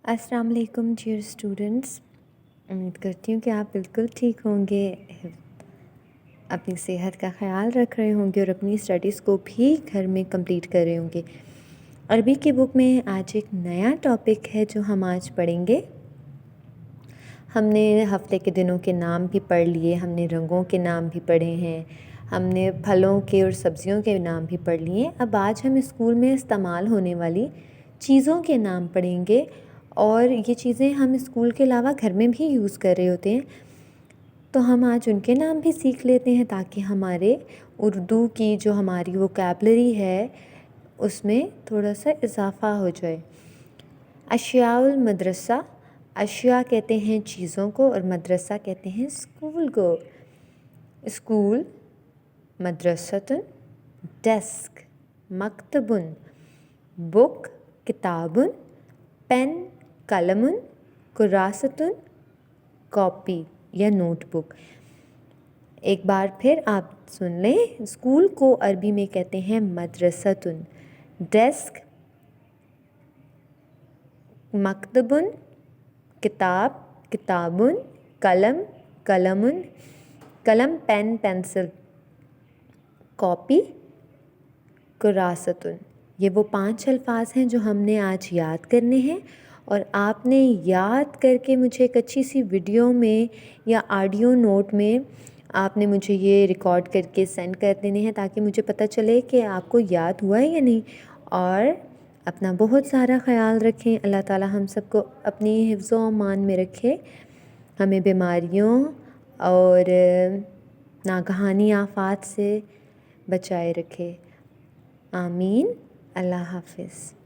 السلام علیکم dear students, امید کرتی ہوں کہ آپ بالکل ٹھیک ہوں گے، اپنی صحت کا خیال رکھ رہے ہوں گے اور اپنی اسٹڈیز کو بھی گھر میں کمپلیٹ کر رہے ہوں گے۔ عربی کی بک میں آج ایک نیا ٹاپک ہے جو ہم آج پڑھیں گے۔ ہم نے ہفتے کے دنوں کے نام بھی پڑھ لیے، ہم نے رنگوں کے نام بھی پڑھے ہیں، ہم نے پھلوں کے اور سبزیوں کے نام بھی پڑھ لیے۔ اب آج ہم اسکول میں استعمال ہونے والی چیزوں کے نام پڑھیں گے، اور یہ چیزیں ہم اسکول کے علاوہ گھر میں بھی یوز کر رہے ہوتے ہیں، تو ہم آج ان کے نام بھی سیکھ لیتے ہیں تاکہ ہمارے اردو کی جو ہماری ووکیبلری ہے اس میں تھوڑا سا اضافہ ہو جائے۔ اشیاء المدرسہ، اشیاء کہتے ہیں چیزوں کو اور مدرسہ کہتے ہیں اسکول کو۔ اسکول، مدرستن، ڈیسک، مکتبن، بک، کتابن، پین، قلمن، کراستن، کاپی یا نوٹ بک۔ ایک بار پھر آپ سن لیں، اسکول کو عربی میں کہتے ہیں مدرستن، ڈیسک، مکتبن، کتاب، کتابن، قلم، قلمن، قلم پین پینسل، کاپی، کراستن۔ یہ وہ 5 الفاظ ہیں جو ہم نے آج یاد کرنے ہیں، اور آپ نے یاد کر کے مجھے ایک اچھی سی ویڈیو میں یا آڈیو نوٹ میں آپ نے مجھے یہ ریکارڈ کر کے سینڈ کر دینے ہیں تاکہ مجھے پتہ چلے کہ آپ کو یاد ہوا ہے یا نہیں۔ اور اپنا بہت سارا خیال رکھیں، اللہ تعالیٰ ہم سب کو اپنی حفظ و امان میں رکھے، ہمیں بیماریوں اور ناگہانی آفات سے بچائے رکھے۔ آمین۔ اللہ حافظ۔